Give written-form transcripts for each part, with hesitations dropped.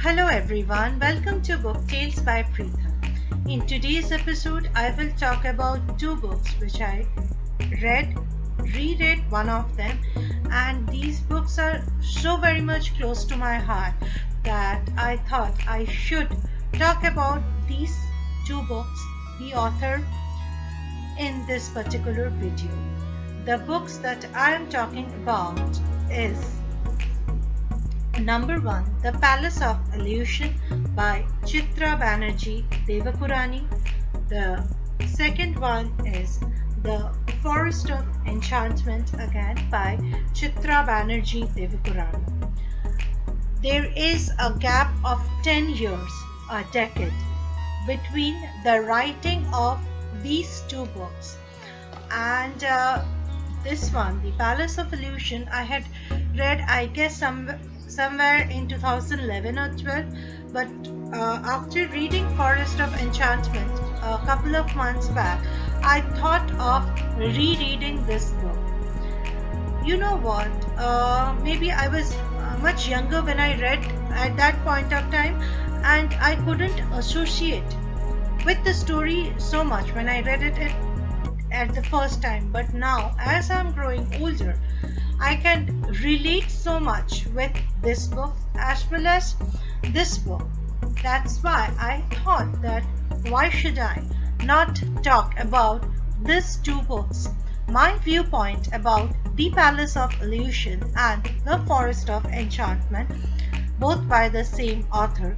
Hello everyone, welcome to Book Tales by Pritha. In today's episode, I will talk about two books which I reread one of them, and these books are so very much close to my heart that I thought I should talk about these two books, the author, in this particular video. The books that I am talking about is Number 1, The Palace of Illusion by Chitra Banerjee Divakaruni. The second one is The Forest of Enchantments, again by Chitra Banerjee Divakaruni. There is a gap of 10 years, a decade, between the writing of these two books. And this one, The Palace of Illusion, I had read, I guess, somewhere in 2011 or 12, but after reading Forest of Enchantments a couple of months back, I thought of rereading this book. You know what, maybe I was much younger when I read at that point of time, and I couldn't associate with the story so much when I read it at the first time. But now, as I'm growing older, I can relate so much with this book as well as this book. That's why I thought that why should I not talk about these two books, my viewpoint about The Palace of Illusion and The Forest of Enchantment, both by the same author,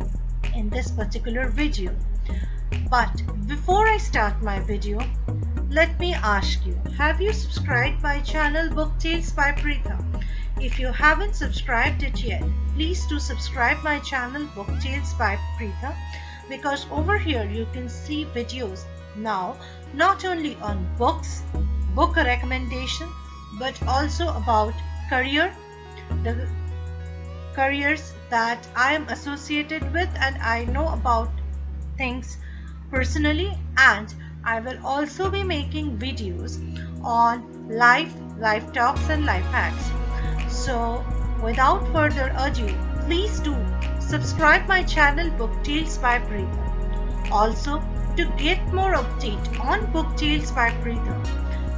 in this particular video. But before I start my video, let me ask you, have you subscribed my channel Book Tales by Pritha? If you haven't subscribed it yet, please do subscribe my channel Book Tales by Pritha, because over here you can see videos now not only on books, book recommendation, but also about the careers that I am associated with and I know about things personally, and I will also be making videos on life talks and life hacks. So without further ado, please do subscribe my channel Book Tales by Pritha. Also, to get more update on Book Tales by Pritha,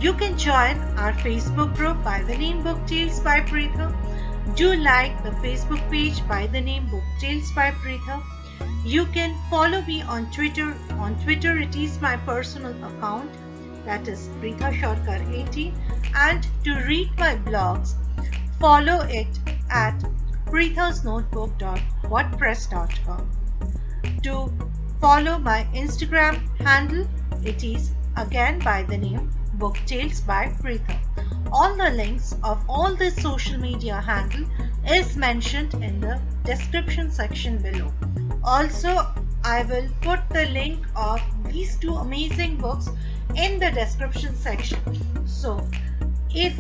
you can join our Facebook group by the name Book Tales by Pritha. Do like the Facebook page by the name Book Tales by Pritha. You can follow me on Twitter. On Twitter, it is my personal account, that is Pritha Shorkar 80. And to read my blogs, follow it at prithasnotebook.wordpress.com. To follow my Instagram handle, it is again by the name Book Tales by Pritha. All the links of all the social media handle is mentioned in the description section below. Also, I will put the link of these two amazing books in the description section. So, if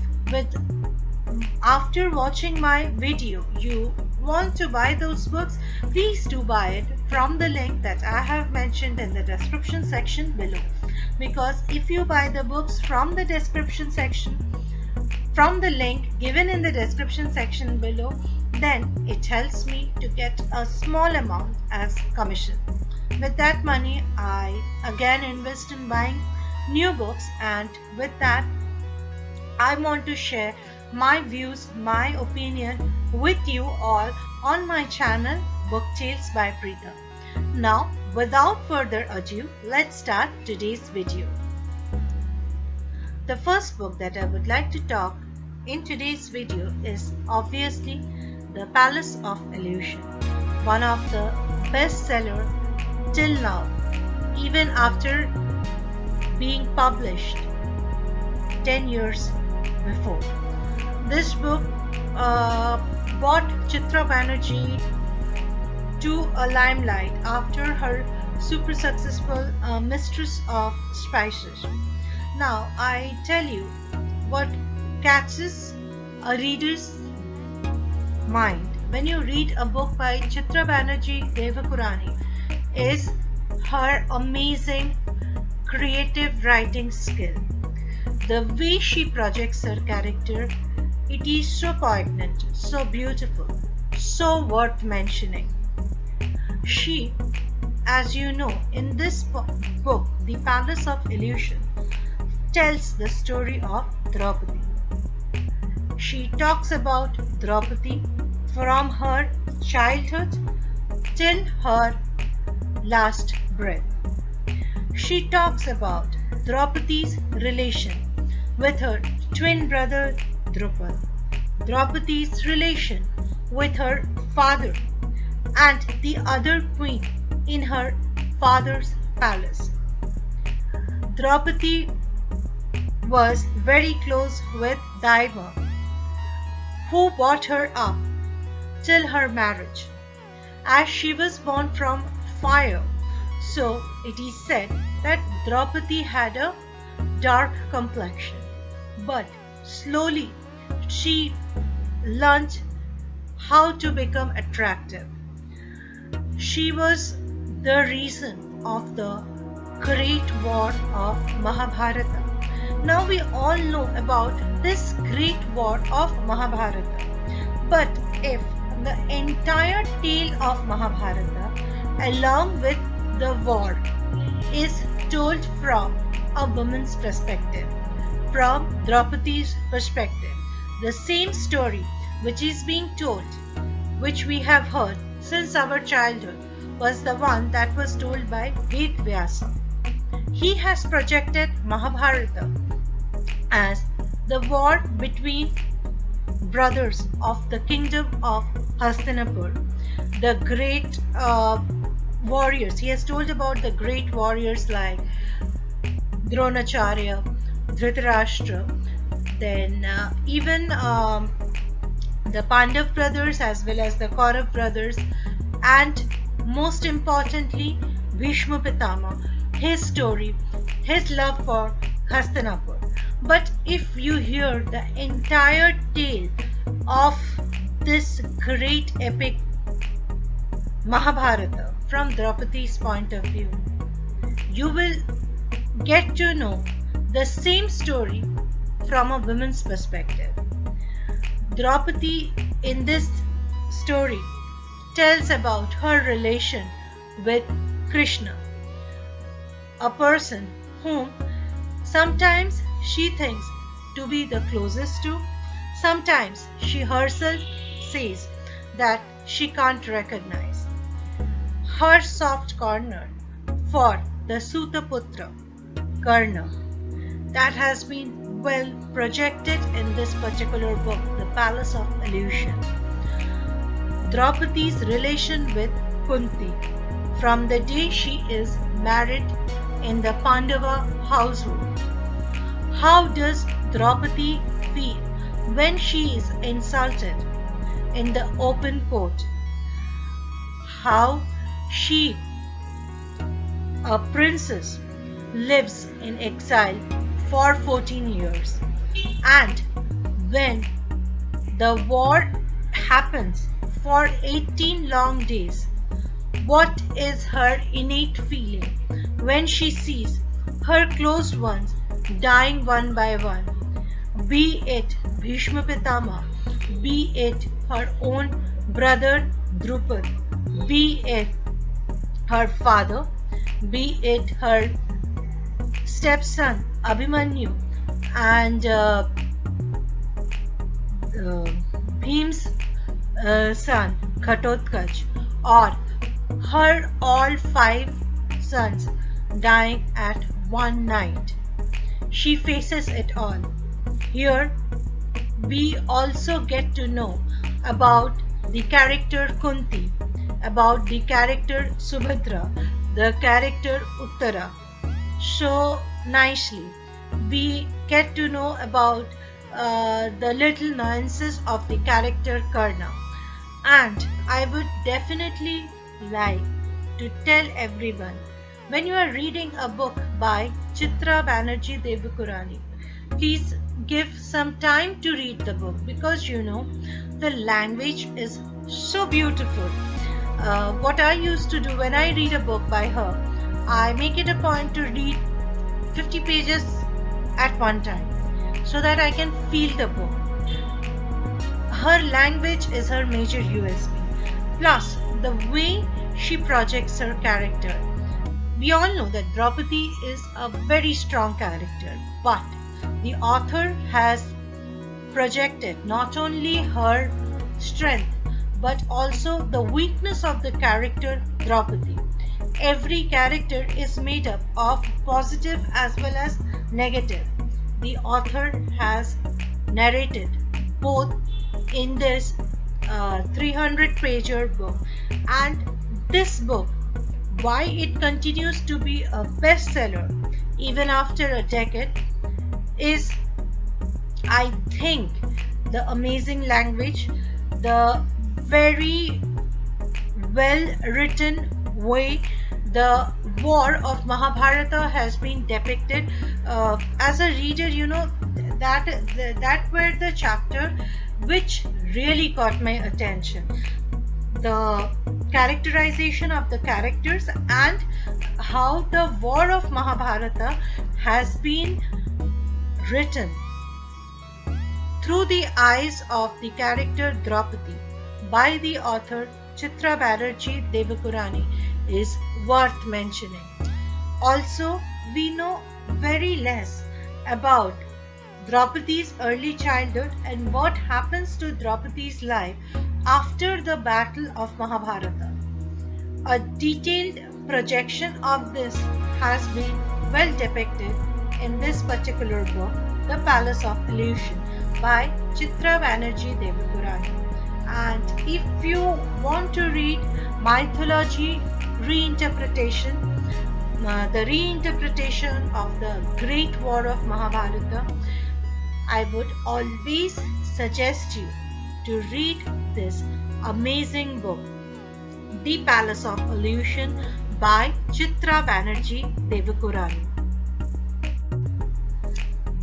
after watching my video you want to buy those books, please do buy it from the link that I have mentioned in the description section below. Because if you buy the books from the description section, from the link given in the description section below, then it helps me to get a small amount as commission. With that money, I again invest in buying new books, and with that, I want to share my views, my opinion with you all on my channel Book Tales by Pritha. Now, without further ado, let's start today's video. The first book that I would like to talk in today's video is obviously The Palace of Illusion, one of the bestseller till now, even after being published 10 years before. This book brought Chitra Banerjee to a limelight after her super successful Mistress of Spices. Now, I tell you what catches a reader's mind when you read a book by Chitra Banerjee Divakaruni is her amazing creative writing skill. The way she projects her character, it is so poignant, so beautiful, so worth mentioning. She, as you know, in this book, The Palace of Illusion, tells the story of Draupadi. She talks about Draupadi from her childhood till her last breath. She talks about Draupadi's relation with her twin brother Drupad, Draupadi's relation with her father and the other queen in her father's palace. Draupadi was very close with Daiva, who brought her up till her marriage. As she was born from fire, so it is said that Draupadi had a dark complexion. But slowly she learnt how to become attractive. She was the reason of the great war of Mahabharata. Now we all know about this great war of Mahabharata. But if the entire tale of Mahabharata, along with the war, is told from a woman's perspective, from Draupadi's perspective, the same story which is being told, which we have heard since our childhood, was the one that was told by Ved Vyasa. He has projected Mahabharata as the war between brothers of the kingdom of Hastinapur, the great warriors. He has told about the great warriors like Dronacharya, Dhritarashtra, then even the Pandav brothers as well as the Kaurav brothers, and most importantly Bhishma Pitama, his story, his love for Hastinapur. But if you hear the entire tale of this great epic Mahabharata from Draupadi's point of view, you will get to know the same story from a woman's perspective. Draupadi in this story tells about her relation with Krishna, a person whom sometimes she thinks to be the closest to, sometimes she herself says that she can't recognize. Her soft corner for the Sutaputra, Karna, that has been well projected in this particular book, The Palace of Illusion. Draupadi's relation with Kunti from the day she is married in the Pandava household. How does Draupadi feel when she is insulted in the open court? How she, a princess, lives in exile for 14 years, and when the war happens for 18 long days, what is her innate feeling when she sees her close ones dying one by one, be it Bhishma Pitama, be it her own brother Drupad, be it her father, be it her stepson Abhimanyu, and Bhim's son Ghatotkacha, or her all 5 sons dying at one night. She faces it all. Here we also get to know about the character Kunti, about the character Subhadra, the character Uttara. So nicely we get to know about the little nuances of the character Karna. And I would definitely like to tell everyone, when you are reading a book by Chitra Banerjee Divakaruni, please give some time to read the book, because you know the language is so beautiful. What I used to do when I read a book by her, I make it a point to read 50 pages at one time so that I can feel the book. Her language is her major USP. Plus, the way she projects her character. We all know that Draupadi is a very strong character, but the author has projected not only her strength but also the weakness of the character Draupadi. Every character is made up of positive as well as negative. The author has narrated both in this 300-pager book, and this book, why it continues to be a bestseller even after a decade, is, I think, the amazing language, the very well written way the war of Mahabharata has been depicted. As a reader, that that were the chapter which really caught my attention. The characterization of the characters and how the war of Mahabharata has been written through the eyes of the character Draupadi by the author Chitra Banerjee Divakaruni is worth mentioning. Also, we know very less about Draupadi's early childhood and what happens to Draupadi's life after the battle of Mahabharata. A detailed projection of this has been well depicted in this particular book, The Palace of Illusion by Chitra Banerjee Divakaruni. And if you want to read mythology reinterpretation, the reinterpretation of the Great War of Mahabharata, I would always suggest you to read this amazing book, The Palace of Illusion by Chitra Banerjee Divakaruni.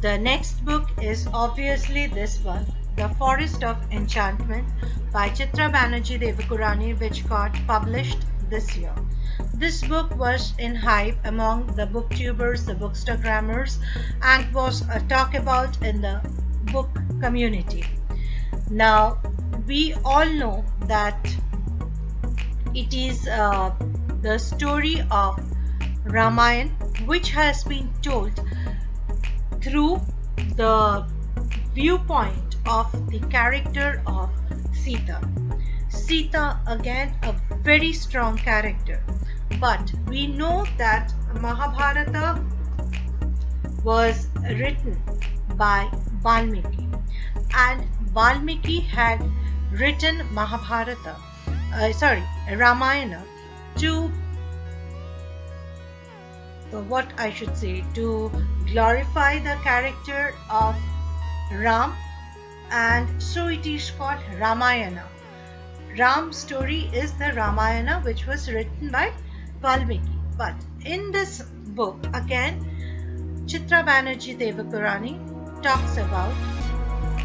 The next book is obviously this one, The Forest of Enchantment by Chitra Banerjee Divakaruni, which got published this year. This book was in hype among the booktubers, the bookstagrammers, and was talked about in the book community. Now, we all know that it is the story of Ramayana, which has been told through the viewpoint of the character of Sita. Sita, again, a very strong character, but we know that Mahabharata was written by Valmiki, and Valmiki had written Ramayana to to glorify the character of Ram, and so it is called Ramayana. Ram's story is the Ramayana, which was written by Valmiki. But in this book, again, Chitra Banerjee Divakaruni talks about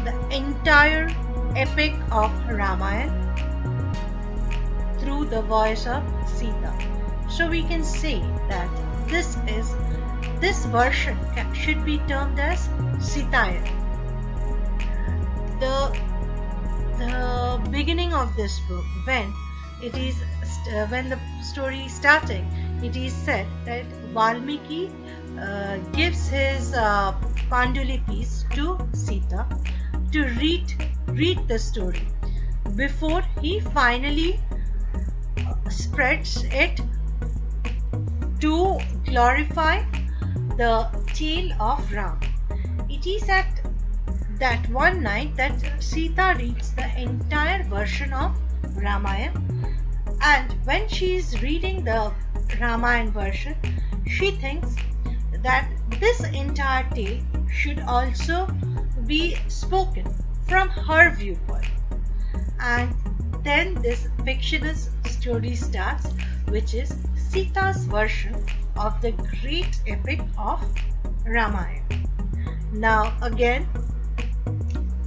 the entire epic of Ramayana through the voice of Sita. So we can say that this version should be termed as Sitayan. The beginning of this book, when the story is starting, it is said that Valmiki gives his Pandulipis to Sita to read the story before he finally spreads it to glorify the tale of Ram. It is at that one night that Sita reads the entire version of Ramayana, and when she is reading the Ramayana version, she thinks that this entire tale should also be spoken from her viewpoint. And then this fictitious story starts, which is Sita's version of the great epic of Ramayana. Now again,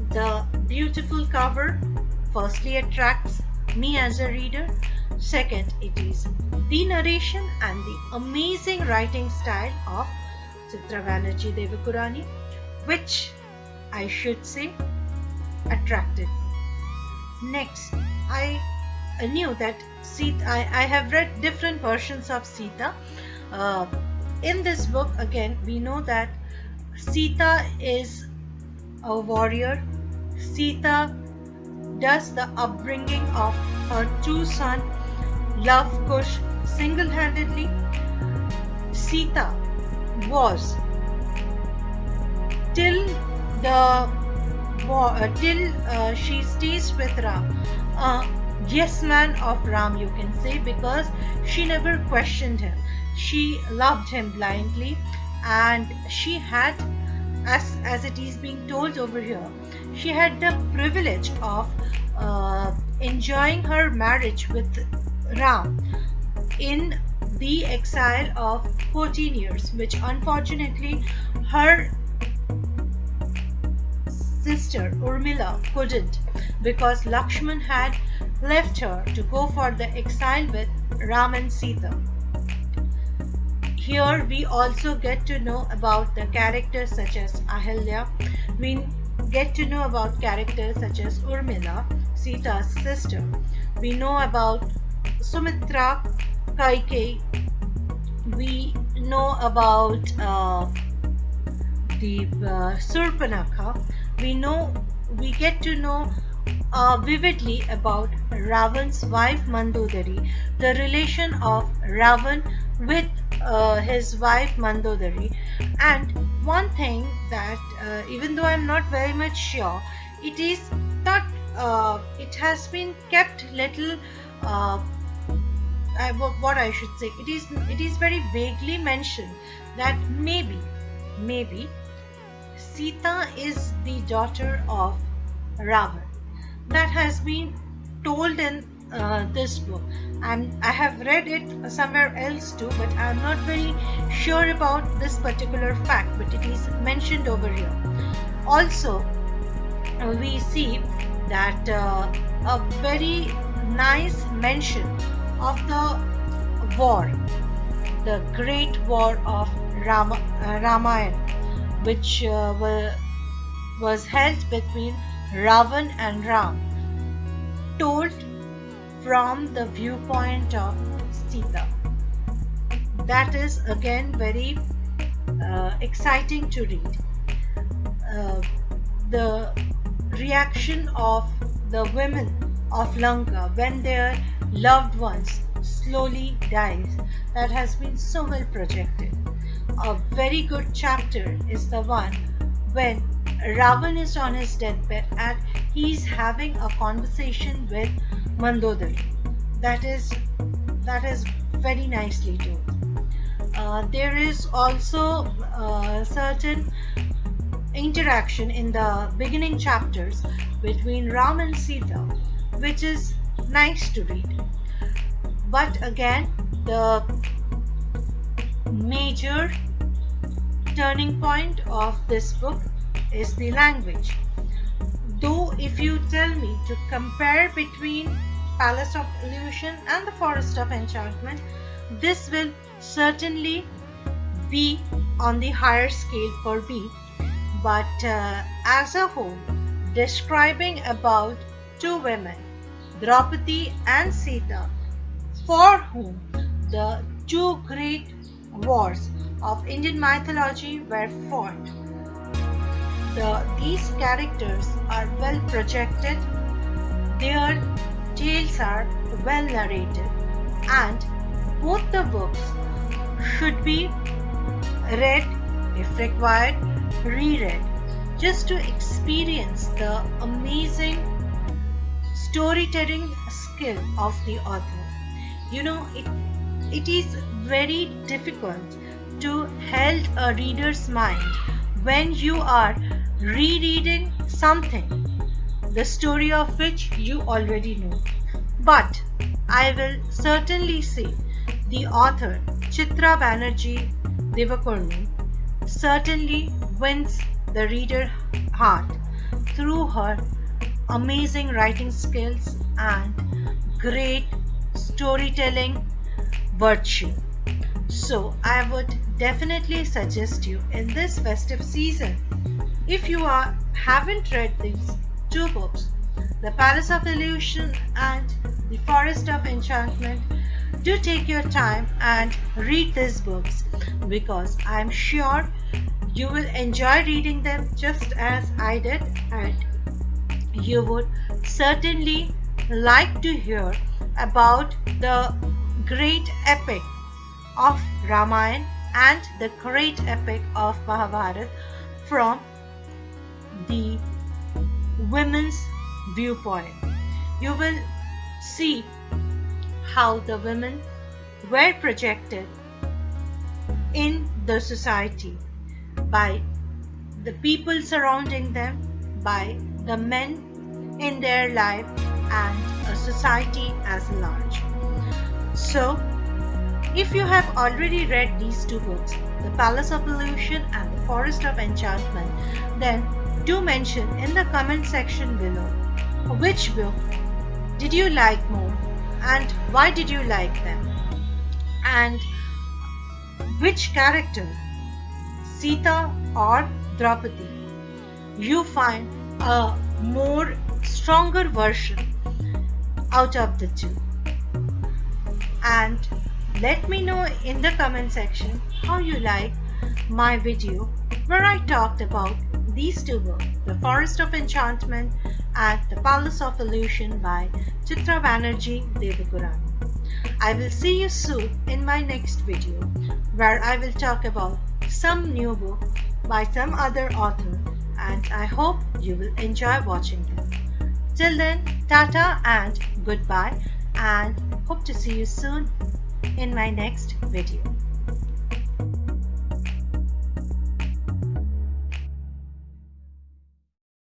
the beautiful cover firstly attracts me as a reader. Second, it is the narration and the amazing writing style of Chitra Banerjee Divakaruni, which I should say attracted me. Next, I knew that Sita, I have read different versions of Sita. Uh, in this book, again, we know that Sita is a warrior. Sita does the upbringing of her true son, Love Kush, single handedly. Sita was till the till she stays with Ram. Yes man of Ram, you can say, because she never questioned him. She loved him blindly, and she had, as it is being told over here, she had the privilege of enjoying her marriage with Ram in the exile of 14 years, which unfortunately her sister Urmila couldn't, because Lakshman had left her to go for the exile with Ram and Sita. Here we also get to know about the characters such as Ahilya. We get to know about characters such as Urmila, Sita's sister. We know about Sumitra, Kaikeyi. We know about the Surpanakha. We get to know vividly about Ravan's wife Mandodari, the relation of Ravan with his wife Mandodari. And one thing that, even though I'm not very much sure, it is not. It has been kept little. What I should say, it is very vaguely mentioned that maybe Sita is the daughter of Ravan. That has been told in this book, and I have read it somewhere else too, but I'm not very sure about this particular fact, but it is mentioned over here. Also, we see that a very nice mention of the war, the great war of Ramayana, which was held between Ravan and Ram, told from the viewpoint of Sita. That is again very exciting to read. The reaction of the women of Lanka when their loved ones slowly dies, that has been so well projected. A very good chapter is the one when Ravan is on his deathbed and he's having a conversation with Mandodari. That is very nicely told. There is also certain interaction in the beginning chapters between Ram and Sita, which is nice to read. But again, the major turning point of this book is the language. Though if you tell me to compare between Palace of Illusion and the Forest of Enchantment, this will certainly be on the higher scale for me. But as a whole, describing about two women, Draupadi and Sita, for whom the two great wars of Indian mythology were fought. These characters are well projected, their tales are well narrated, and both the books should be read, if required, reread, just to experience the amazing storytelling skill of the author. You know, it is very difficult to hold a reader's mind when you are rereading something, the story of which you already know. But I will certainly say the author Chitra Banerjee Divakaruni certainly wins the reader heart through her amazing writing skills and great storytelling virtue. So I would definitely suggest you in this festive season, if you haven't read these two books, The Palace of Illusion and The Forest of Enchantment, do take your time and read these books, because I'm sure you will enjoy reading them just as I did, and you would certainly like to hear about the great epic of Ramayana and the great epic of Mahabharata from the women's viewpoint. You will see how the women were projected in the society by the people surrounding them, by the men in their life, and a society as large. So, if you have already read these two books, The Palace of Illusion and The Forest of Enchantment, then do mention in the comment section below which book did you like more and why did you like them, and which character, Sita or Draupadi, you find a more stronger version out of the two. And let me know in the comment section how you like my video where I talked about these two books, The Forest of Enchantment and The Palace of Illusion by Chitra Banerjee Divakaruni. I will see you soon in my next video where I will talk about some new book by some other author, and I hope you will enjoy watching them. Till then, tata and goodbye, and hope to see you soon in my next video.